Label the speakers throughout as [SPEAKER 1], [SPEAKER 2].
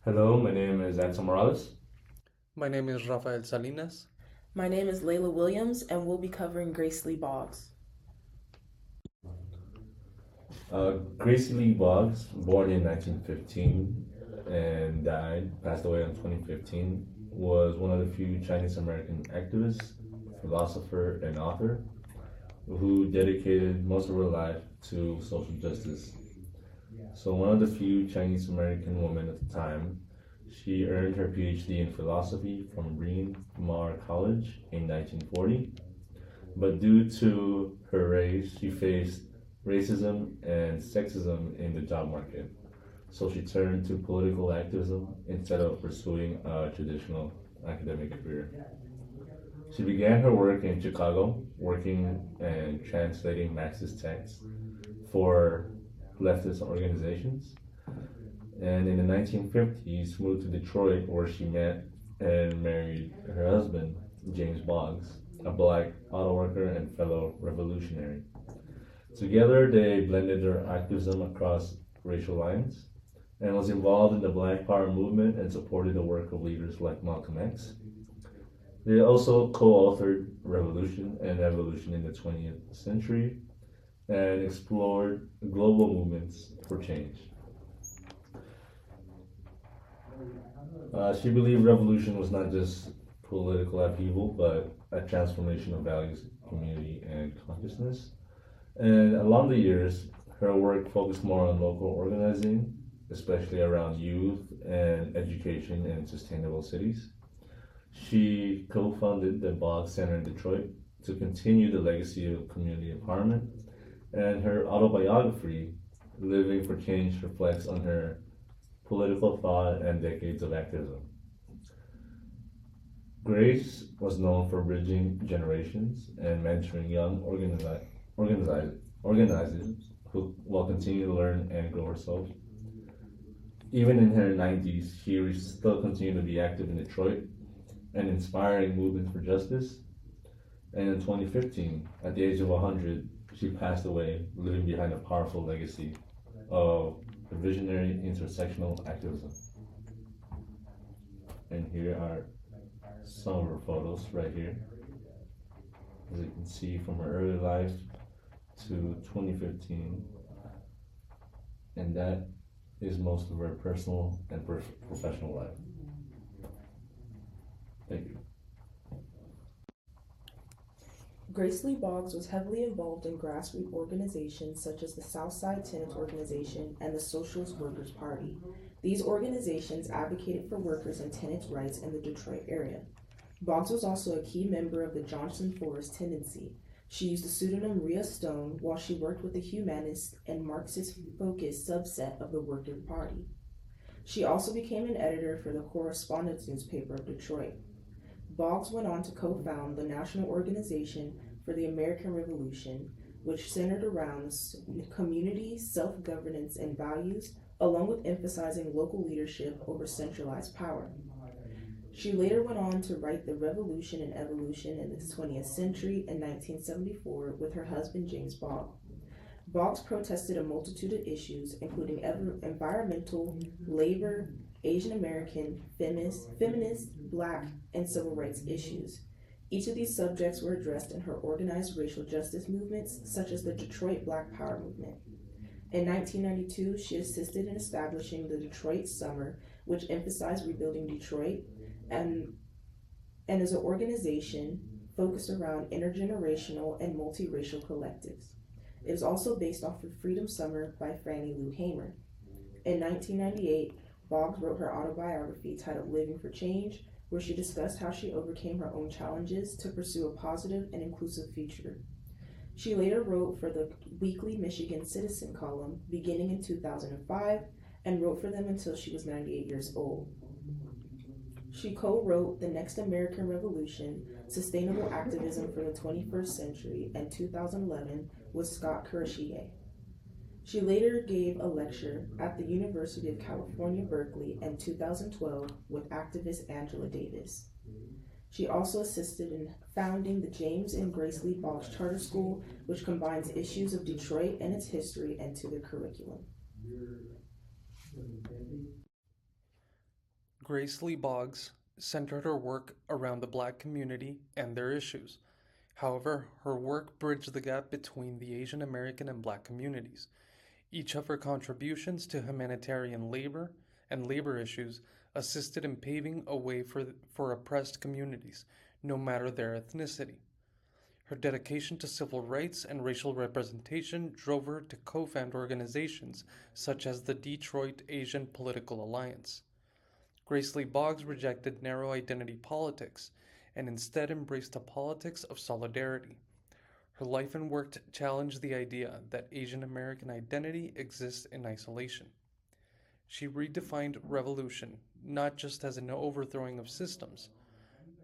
[SPEAKER 1] Hello, my name is Anton.
[SPEAKER 2] My name is Rafael Salinas.
[SPEAKER 3] My name is Laila Williams, and we'll be covering Grace Lee Boggs.
[SPEAKER 1] Gracie Lee Boggs, born in 1915 and passed away in 2015, was one of the few Chinese American activists, philosopher, and author who dedicated most of her life to social justice. So, one of the few Chinese American women at the time, she earned her PhD in philosophy from Bryn Mawr College in 1940. But due to her race, she faced racism and sexism in the job market. So she turned to political activism instead of pursuing a traditional academic career. She began her work in Chicago, working and translating Marxist texts for leftist organizations. And in the 1950s, moved to Detroit, where she met and married her husband, James Boggs, a black auto worker and fellow revolutionary. Together, they blended their activism across racial lines and was involved in the Black Power movement and supported the work of leaders like Malcolm X. They also co-authored Revolution and Evolution in the 20th Century and explored global movements for change. She believed revolution was not just political upheaval, but a transformation of values, community, and consciousness. And along the years, her work focused more on local organizing, especially around youth and education in sustainable cities. She co founded the Boggs Center in Detroit to continue the legacy of community empowerment, and her autobiography, Living for Change, reflects on her political thought and decades of activism. Grace was known for bridging generations and mentoring young organizers who will continue to learn and grow herself. Even in her 90s, she still continued to be active in Detroit and inspiring movements for justice. And in 2015, at the age of 100, she passed away, leaving behind a powerful legacy of visionary intersectional activism. And here are some of her photos right here. As you can see from her early life to 2015, and that is most of her personal and professional life. Thank you.
[SPEAKER 3] Grace Lee Boggs was heavily involved in grassroots organizations such as the Southside Tenants Organization and the Socialist Workers Party. These organizations advocated for workers and tenants' rights in the Detroit area. Boggs was also a key member of the Johnson Forest Tendency. She used the pseudonym Rhea Stone while she worked with the humanist and Marxist-focused subset of the Worker Party. She also became an editor for the Correspondence newspaper of Detroit. Boggs went on to co-found the National Organization for the American Revolution, which centered around community, self-governance, and values, along with emphasizing local leadership over centralized power. She later went on to write The Revolution and Evolution in the 20th Century in 1974 with her husband James Boggs. Boggs protested a multitude of issues, including environmental, labor, Asian American, feminist, Black, and civil rights issues. Each of these subjects were addressed in her organized racial justice movements, such as the Detroit Black Power movement. In 1992, she assisted in establishing the Detroit Summer, which emphasized rebuilding Detroit, and is an organization focused around intergenerational and multiracial collectives. It is also based off of Freedom Summer by Fannie Lou Hamer. In 1998, Boggs wrote her autobiography titled Living for Change, where she discussed how she overcame her own challenges to pursue a positive and inclusive future. She later wrote for the weekly Michigan Citizen column beginning in 2005 and wrote for them until she was 98 years old. She co-wrote The Next American Revolution, Sustainable Activism for the 21st Century in 2011 with Scott Kurashige. She later gave a lecture at the University of California, Berkeley in 2012 with activist Angela Davis. She also assisted in founding the James and Grace Lee Boggs Charter School, which combines issues of Detroit and its history into the curriculum.
[SPEAKER 2] Grace Lee Boggs centered her work around the Black community and their issues. However, her work bridged the gap between the Asian American and Black communities. Each of her contributions to humanitarian labor and labor issues assisted in paving a way for oppressed communities, no matter their ethnicity. Her dedication to civil rights and racial representation drove her to co-found organizations such as the Detroit Asian Political Alliance. Grace Lee Boggs rejected narrow identity politics and instead embraced a politics of solidarity. Her life and work challenged the idea that Asian American identity exists in isolation. She redefined revolution not just as an overthrowing of systems,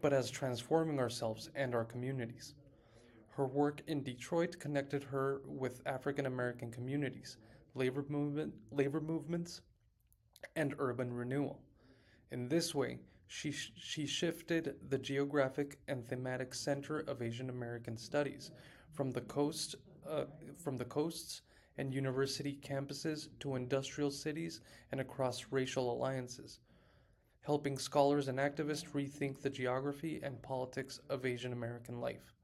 [SPEAKER 2] but as transforming ourselves and our communities. Her work in Detroit connected her with African American communities, labor movements, and urban renewal. In this way, she shifted the geographic and thematic center of Asian American studies from the coasts and university campuses to industrial cities and across racial alliances, helping scholars and activists rethink the geography and politics of Asian American life.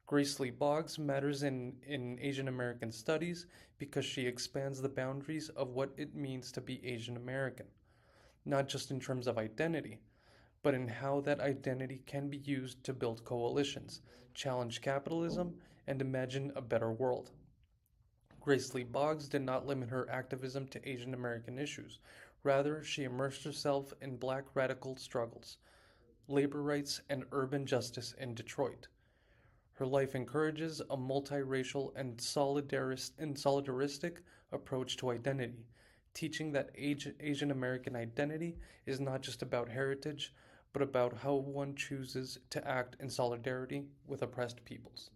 [SPEAKER 2] Grace Lee Boggs matters in Asian American studies because she expands the boundaries of what it means to be Asian American, not just in terms of identity, but in how that identity can be used to build coalitions, challenge capitalism, and imagine a better world. Grace Lee Boggs did not limit her activism to Asian American issues. Rather, she immersed herself in Black radical struggles, labor rights, and urban justice in Detroit. Her life encourages a multiracial and solidaristic approach to identity, teaching that Asian American identity is not just about heritage, but about how one chooses to act in solidarity with oppressed peoples.